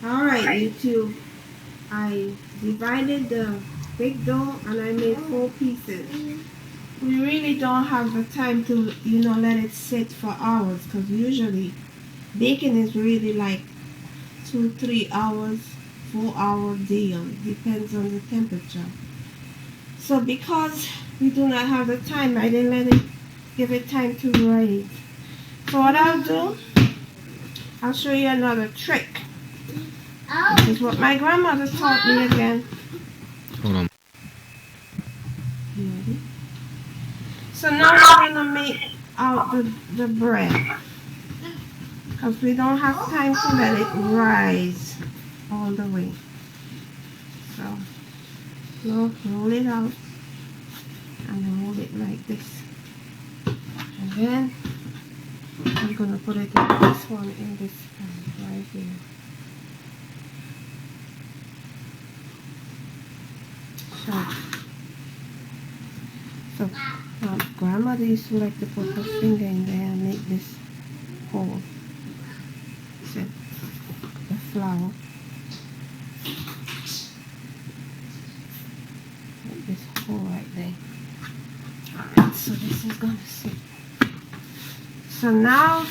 Alright, YouTube. I divided the big dough and I made 4 pieces. We really don't have the time to, let it sit for hours, because usually baking is really like 2-3 hours, 4 hour deal. Depends on the temperature. So because we do not have the time, I didn't give it time to rise. So what I'll do, I'll show you another trick. This is what my grandmother taught me again. Hold on. So now we're going to make out the bread, because we don't have time to let it rise all the way. So roll it out and roll it like this. And then I'm going to put it in this one in this pan right here. So grandmother used to like to put her finger in there and make this hole. So the flour. Make this hole right there. Alright, so this is gonna sit. So now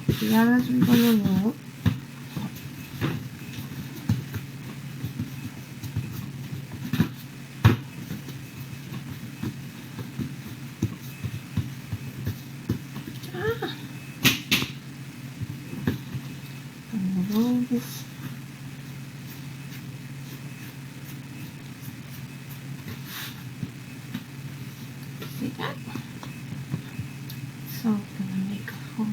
the others we're gonna roll. Roll this. See that? So I'm gonna make a hole.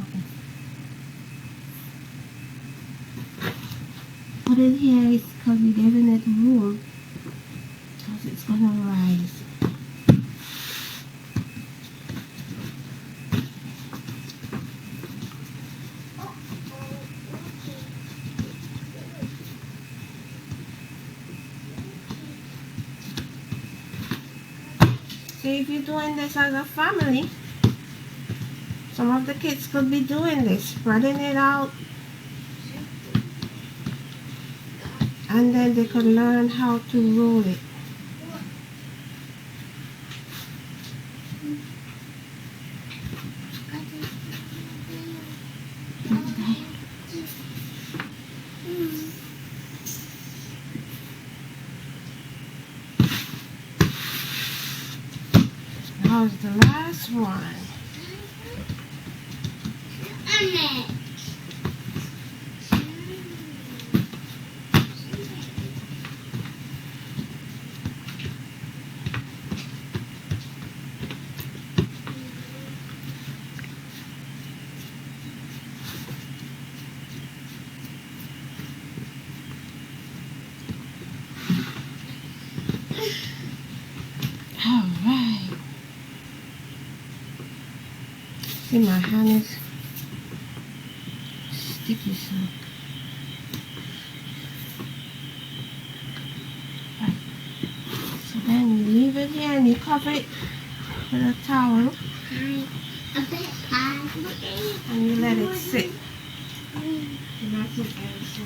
Put it here is because we're giving it room, because it's gonna rise. So if you're doing this as a family, some of the kids could be doing this, spreading it out, and then they could learn how to roll it. Now's the last one. Alright. See, my hand is sticky, so. Right. So then you leave it here and you cover it with a towel. And you let it sit. And that's it, guys.